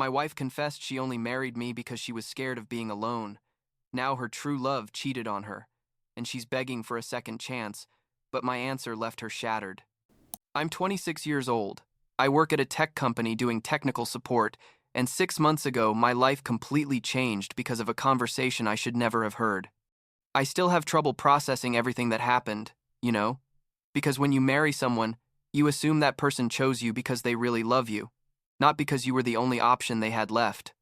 My wife confessed she only married me because she was scared of being alone. Now her true love cheated on her, and she's begging for a second chance, but my answer left her shattered. I'm 26 years old. I work at a tech company doing technical support, and 6 months ago, my life completely changed because of a conversation I should never have heard. I still have trouble processing everything that happened, you know? Because when you marry someone, you assume that person chose you because they really love you, not because you were the only option they had left.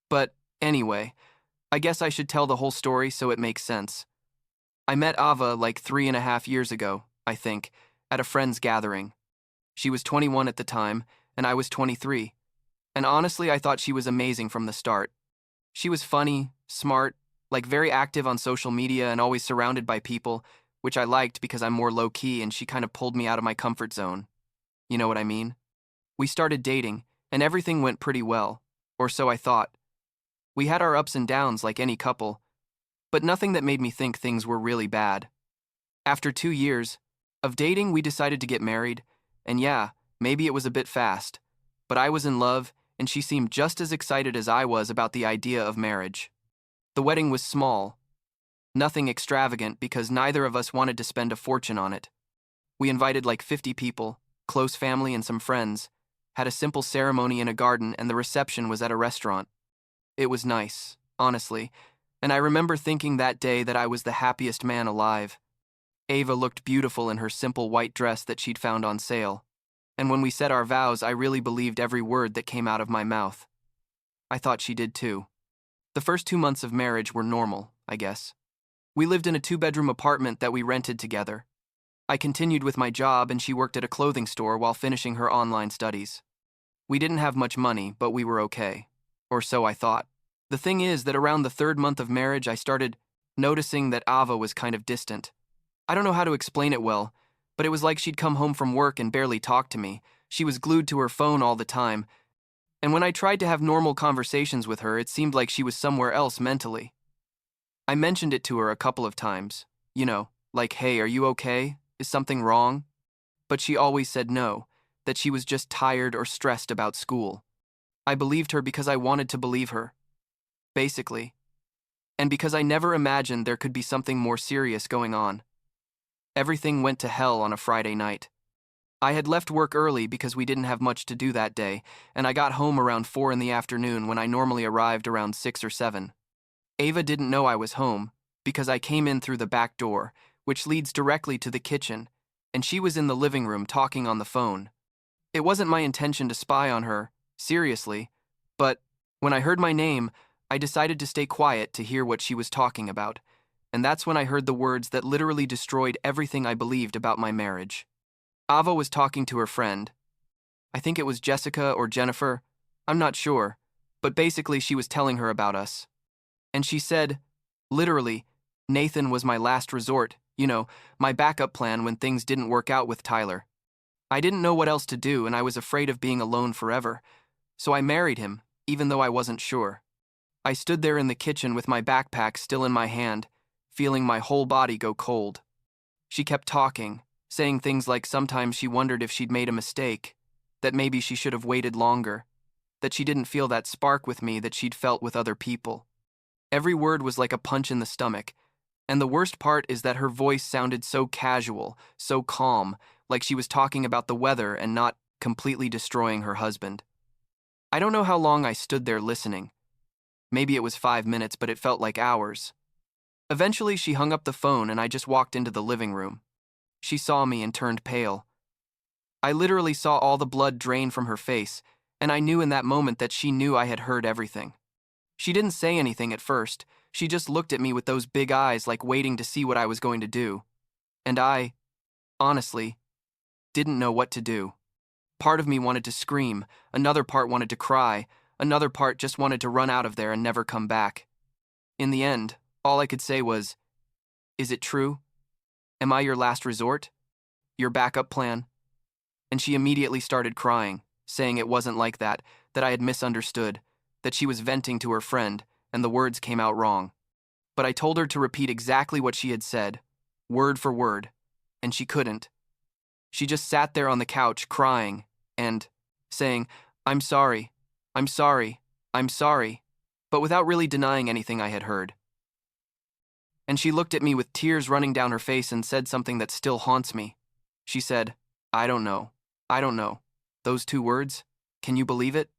But anyway, I guess I should tell the whole story so it makes sense. I met Ava like 3.5 years ago, I think, at a friend's gathering. She was 21 at the time, and I was 23. And honestly, I thought she was amazing from the start. She was funny, smart, like very active on social media and always surrounded by people, which I liked because I'm more low-key and she kind of pulled me out of my comfort zone. You know what I mean? We started dating, and everything went pretty well, or so I thought. We had our ups and downs like any couple, but nothing that made me think things were really bad. After 2 years of dating, we decided to get married, and yeah, maybe it was a bit fast, but I was in love, and she seemed just as excited as I was about the idea of marriage. The wedding was small, nothing extravagant because neither of us wanted to spend a fortune on it. We invited like 50 people, close family and some friends, had a simple ceremony in a garden, and the reception was at a restaurant. It was nice, honestly, and I remember thinking that day that I was the happiest man alive. Ava looked beautiful in her simple white dress that she'd found on sale, and when we said our vows, I really believed every word that came out of my mouth. I thought she did too. The first 2 months of marriage were normal, I guess. We lived in a 2-bedroom apartment that we rented together. I continued with my job and she worked at a clothing store while finishing her online studies. We didn't have much money, but we were okay. Or so I thought. The thing is that around the 3rd month of marriage, I started noticing that Ava was kind of distant. I don't know how to explain it well, but it was like she'd come home from work and barely talk to me. She was glued to her phone all the time, and when I tried to have normal conversations with her, it seemed like she was somewhere else mentally. I mentioned it to her a couple of times, like, hey, are you okay? Is something wrong? But she always said no, that she was just tired or stressed about school. I believed her because I wanted to believe her, basically, and because I never imagined there could be something more serious going on. Everything went to hell on a Friday night. I had left work early because we didn't have much to do that day, and I got home around 4 in the afternoon when I normally arrived around 6 or 7. Ava didn't know I was home because I came in through the back door, which leads directly to the kitchen, and she was in the living room talking on the phone. It wasn't my intention to spy on her, seriously, but when I heard my name, I decided to stay quiet to hear what she was talking about, and that's when I heard the words that literally destroyed everything I believed about my marriage. Ava was talking to her friend. I think it was Jessica or Jennifer, I'm not sure, but basically she was telling her about us. And she said, literally, Nathan was my last resort, my backup plan when things didn't work out with Tyler. I didn't know what else to do, and I was afraid of being alone forever, so I married him, even though I wasn't sure. I stood there in the kitchen with my backpack still in my hand, feeling my whole body go cold. She kept talking, saying things like sometimes she wondered if she'd made a mistake, that maybe she should have waited longer, that she didn't feel that spark with me that she'd felt with other people. Every word was like a punch in the stomach, and the worst part is that her voice sounded so casual, so calm, like she was talking about the weather and not completely destroying her husband. I don't know how long I stood there listening. Maybe it was 5 minutes, but it felt like hours. Eventually, she hung up the phone and I just walked into the living room. She saw me and turned pale. I literally saw all the blood drain from her face, and I knew in that moment that she knew I had heard everything. She didn't say anything at first. She just looked at me with those big eyes like waiting to see what I was going to do. And I, honestly, didn't know what to do. Part of me wanted to scream, another part wanted to cry, another part just wanted to run out of there and never come back. In the end, all I could say was, "Is it true? Am I your last resort? Your backup plan?" And she immediately started crying, saying it wasn't like that I had misunderstood, that she was venting to her friend, and the words came out wrong. But I told her to repeat exactly what she had said, word for word, and she couldn't. She just sat there on the couch crying and saying, I'm sorry, I'm sorry, but without really denying anything I had heard. And she looked at me with tears running down her face and said something that still haunts me. She said, I don't know. I don't know. Those 2 words? Can you believe it?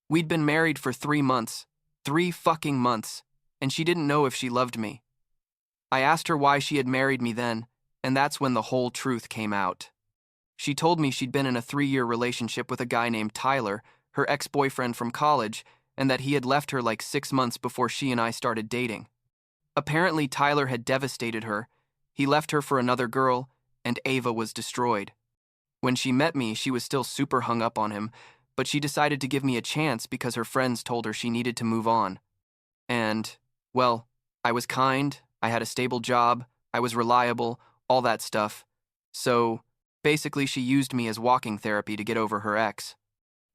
We'd been married for 3 months. 3 fucking months. And she didn't know if she loved me. I asked her why she had married me then, and that's when the whole truth came out. She told me she'd been in a 3-year relationship with a guy named Tyler, her ex-boyfriend from college, and that he had left her like 6 months before she and I started dating. Apparently, Tyler had devastated her. He left her for another girl, and Ava was destroyed. When she met me, she was still super hung up on him, but she decided to give me a chance because her friends told her she needed to move on. And, well, I was kind, I had a stable job, I was reliable, all that stuff. So, basically she used me as walking therapy to get over her ex.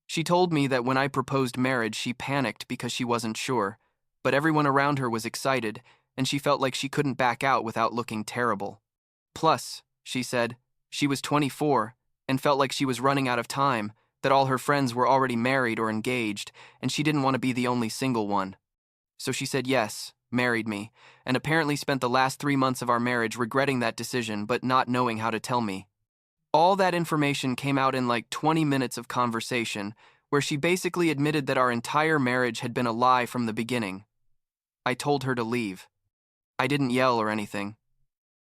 She told me that when I proposed marriage, she panicked because she wasn't sure, but everyone around her was excited, and she felt like she couldn't back out without looking terrible. Plus, she said, she was 24 and felt like she was running out of time, that all her friends were already married or engaged, and she didn't want to be the only single one. So she said yes, married me, and apparently spent the last 3 months of our marriage regretting that decision but not knowing how to tell me. All that information came out in like 20 minutes of conversation, where she basically admitted that our entire marriage had been a lie from the beginning. I told her to leave. I didn't yell or anything.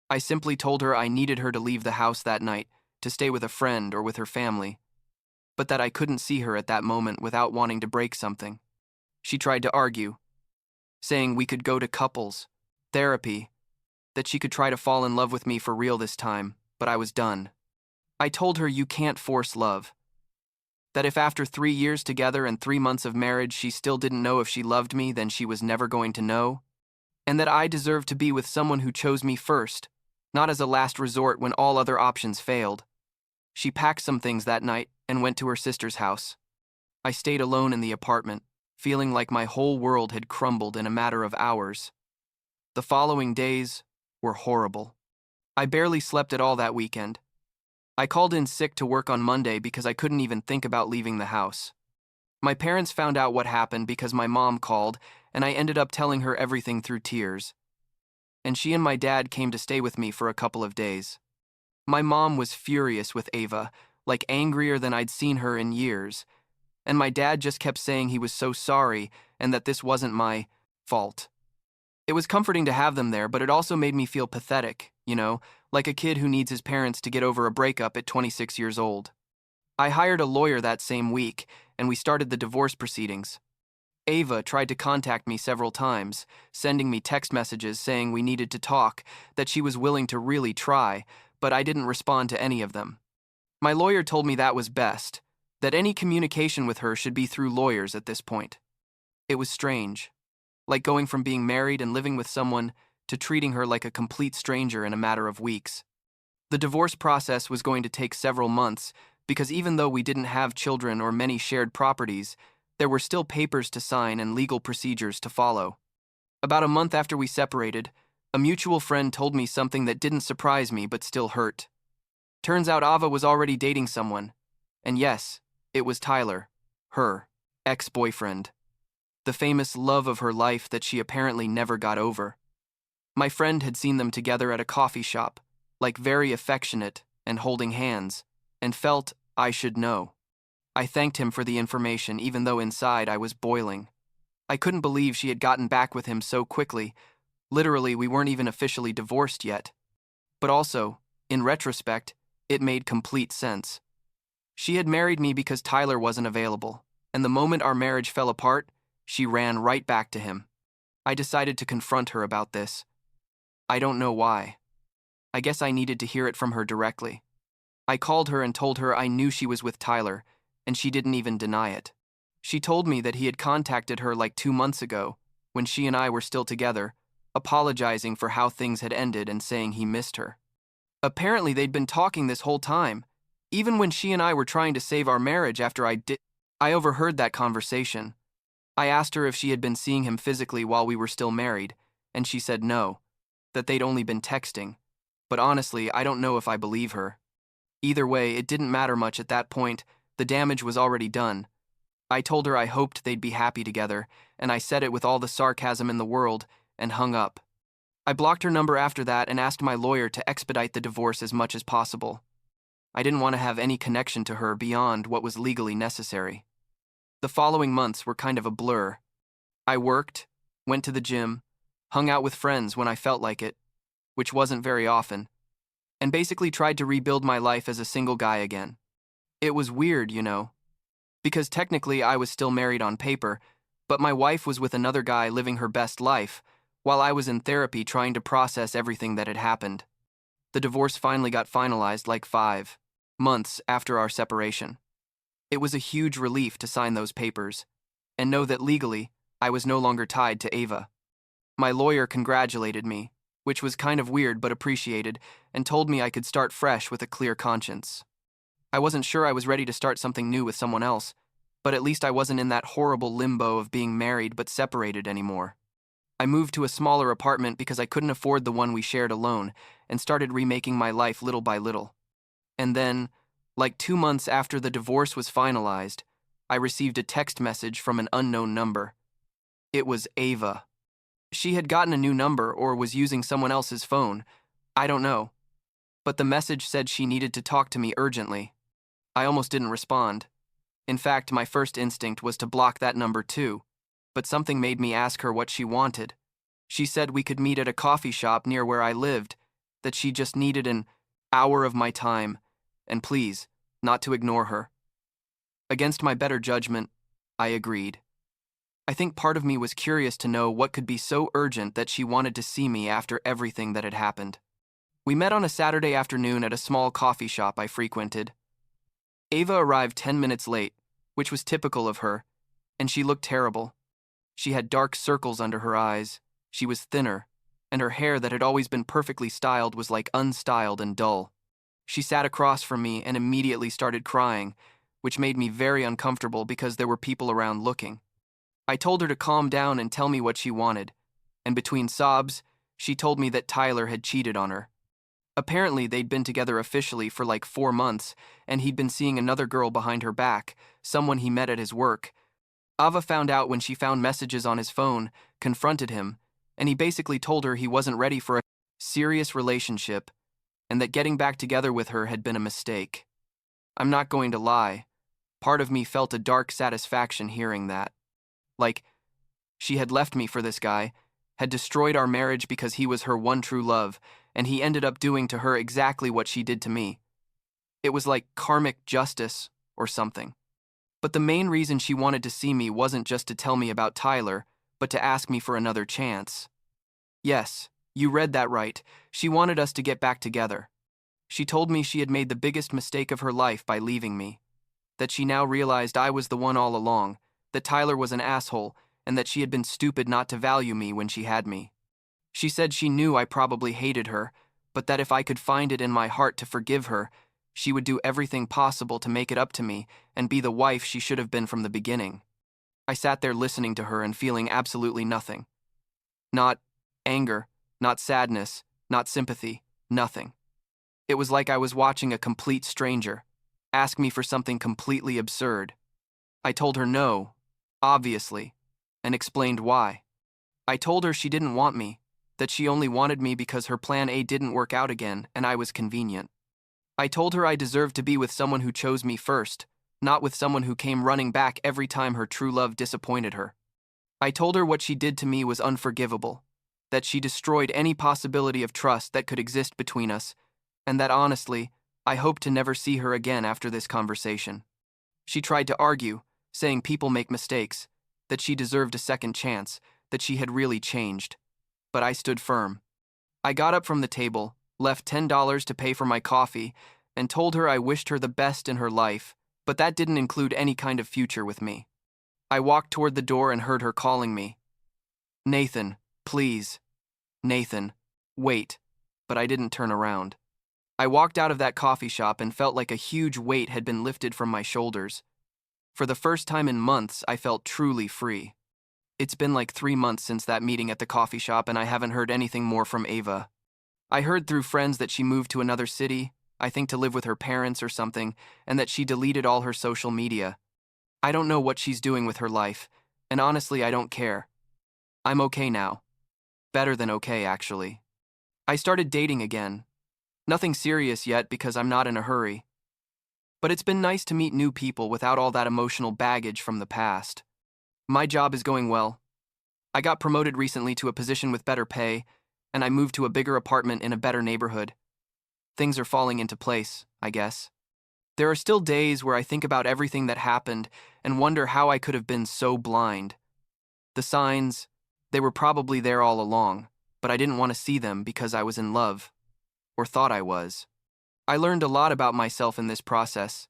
I simply told her I needed her to leave the house that night, to stay with a friend or with her family, but that I couldn't see her at that moment without wanting to break something. She tried to argue, saying we could go to couples, therapy, that she could try to fall in love with me for real this time, but I was done. I told her you can't force love. That if after 3 years together and 3 months of marriage she still didn't know if she loved me, then she was never going to know. And that I deserved to be with someone who chose me first, not as a last resort when all other options failed. She packed some things that night and went to her sister's house. I stayed alone in the apartment, feeling like my whole world had crumbled in a matter of hours. The following days were horrible. I barely slept at all that weekend. I called in sick to work on Monday because I couldn't even think about leaving the house. My parents found out what happened because my mom called, and I ended up telling her everything through tears. And she and my dad came to stay with me for a couple of days. My mom was furious with Ava, like angrier than I'd seen her in years, and my dad just kept saying he was so sorry and that this wasn't my fault. It was comforting to have them there, but it also made me feel pathetic, like a kid who needs his parents to get over a breakup at 26 years old. I hired a lawyer that same week, and we started the divorce proceedings. Ava tried to contact me several times, sending me text messages saying we needed to talk, that she was willing to really try, but I didn't respond to any of them. My lawyer told me that was best, that any communication with her should be through lawyers at this point. It was strange, like going from being married and living with someone to treating her like a complete stranger in a matter of weeks. The divorce process was going to take several months because even though we didn't have children or many shared properties, there were still papers to sign and legal procedures to follow. About a month after we separated, a mutual friend told me something that didn't surprise me but still hurt. Turns out Ava was already dating someone. And yes, it was Tyler, her ex-boyfriend. The famous love of her life that she apparently never got over. My friend had seen them together at a coffee shop, like very affectionate and holding hands, and felt I should know. I thanked him for the information even though inside I was boiling. I couldn't believe she had gotten back with him so quickly. Literally, we weren't even officially divorced yet. But also, in retrospect, it made complete sense. She had married me because Tyler wasn't available, and the moment our marriage fell apart, she ran right back to him. I decided to confront her about this. I don't know why. I guess I needed to hear it from her directly. I called her and told her I knew she was with Tyler, and she didn't even deny it. She told me that he had contacted her like 2 months ago, when she and I were still together, apologizing for how things had ended and saying he missed her. Apparently they'd been talking this whole time, even when she and I were trying to save our marriage after I overheard that conversation. I asked her if she had been seeing him physically while we were still married, and she said no, that they'd only been texting. But honestly, I don't know if I believe her. Either way, it didn't matter much at that point. The damage was already done. I told her I hoped they'd be happy together, and I said it with all the sarcasm in the world, and hung up. I blocked her number after that and asked my lawyer to expedite the divorce as much as possible. I didn't want to have any connection to her beyond what was legally necessary. The following months were kind of a blur. I worked, went to the gym, hung out with friends when I felt like it, which wasn't very often, and basically tried to rebuild my life as a single guy again. It was weird, because technically I was still married on paper, but my wife was with another guy living her best life, while I was in therapy trying to process everything that had happened. The divorce finally got finalized like 5 months after our separation. It was a huge relief to sign those papers, and know that legally, I was no longer tied to Ava. My lawyer congratulated me, which was kind of weird but appreciated, and told me I could start fresh with a clear conscience. I wasn't sure I was ready to start something new with someone else, but at least I wasn't in that horrible limbo of being married but separated anymore. I moved to a smaller apartment because I couldn't afford the one we shared alone, and started remaking my life little by little. And then, like 2 months after the divorce was finalized, I received a text message from an unknown number. It was Ava. She had gotten a new number or was using someone else's phone. I don't know. But the message said she needed to talk to me urgently. I almost didn't respond. In fact, my first instinct was to block that number too, but something made me ask her what she wanted. She said we could meet at a coffee shop near where I lived, that she just needed an hour of my time, and please, not to ignore her. Against my better judgment, I agreed. I think part of me was curious to know what could be so urgent that she wanted to see me after everything that had happened. We met on a Saturday afternoon at a small coffee shop I frequented. Ava arrived 10 minutes late, which was typical of her, and she looked terrible. She had dark circles under her eyes, she was thinner, and her hair that had always been perfectly styled was like unstyled and dull. She sat across from me and immediately started crying, which made me very uncomfortable because there were people around looking. I told her to calm down and tell me what she wanted, and between sobs, she told me that Tyler had cheated on her. Apparently, they'd been together officially for like 4 months, and he'd been seeing another girl behind her back, someone he met at his work. Ava found out when she found messages on his phone, confronted him, and he basically told her he wasn't ready for a serious relationship, and that getting back together with her had been a mistake. I'm not going to lie. Part of me felt a dark satisfaction hearing that. Like, she had left me for this guy, had destroyed our marriage because he was her one true love, and he ended up doing to her exactly what she did to me. It was like karmic justice or something. But the main reason she wanted to see me wasn't just to tell me about Tyler, but to ask me for another chance. Yes, you read that right. She wanted us to get back together. She told me she had made the biggest mistake of her life by leaving me, that she now realized I was the one all along, that Tyler was an asshole, and that she had been stupid not to value me when she had me. She said she knew I probably hated her, but that if I could find it in my heart to forgive her, she would do everything possible to make it up to me and be the wife she should have been from the beginning. I sat there listening to her and feeling absolutely nothing. Not anger, not sadness, not sympathy, nothing. It was like I was watching a complete stranger ask me for something completely absurd. I told her no, obviously, and explained why. I told her she didn't want me, that she only wanted me because her plan A didn't work out again and I was convenient. I told her I deserved to be with someone who chose me first, not with someone who came running back every time her true love disappointed her. I told her what she did to me was unforgivable, that she destroyed any possibility of trust that could exist between us, and that honestly, I hoped to never see her again after this conversation. She tried to argue, saying people make mistakes, that she deserved a second chance, that she had really changed. But I stood firm. I got up from the table, left $10 to pay for my coffee, and told her I wished her the best in her life, but that didn't include any kind of future with me. I walked toward the door and heard her calling me. Nathan, please. Nathan, wait. But I didn't turn around. I walked out of that coffee shop and felt like a huge weight had been lifted from my shoulders. For the first time in months, I felt truly free. It's been like 3 months since that meeting at the coffee shop and I haven't heard anything more from Ava. I heard through friends that she moved to another city, I think to live with her parents or something, and that she deleted all her social media. I don't know what she's doing with her life, and honestly, I don't care. I'm okay now. Better than okay, actually. I started dating again. Nothing serious yet because I'm not in a hurry. But it's been nice to meet new people without all that emotional baggage from the past. My job is going well. I got promoted recently to a position with better pay, and I moved to a bigger apartment in a better neighborhood. Things are falling into place, I guess. There are still days where I think about everything that happened and wonder how I could have been so blind. The signs, they were probably there all along, but I didn't want to see them because I was in love, or thought I was. I learned a lot about myself in this process,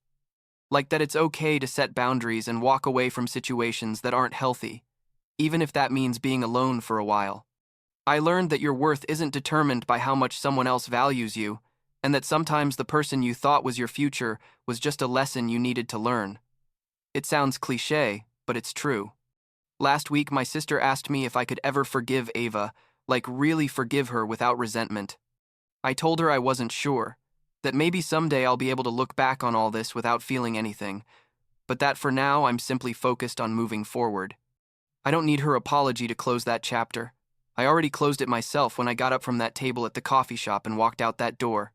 like that it's okay to set boundaries and walk away from situations that aren't healthy, even if that means being alone for a while. I learned that your worth isn't determined by how much someone else values you, and that sometimes the person you thought was your future was just a lesson you needed to learn. It sounds cliché, but it's true. Last week, my sister asked me if I could ever forgive Ava, like really forgive her without resentment. I told her I wasn't sure, that maybe someday I'll be able to look back on all this without feeling anything, but that for now I'm simply focused on moving forward. I don't need her apology to close that chapter. I already closed it myself when I got up from that table at the coffee shop and walked out that door.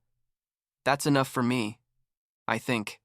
That's enough for me, I think.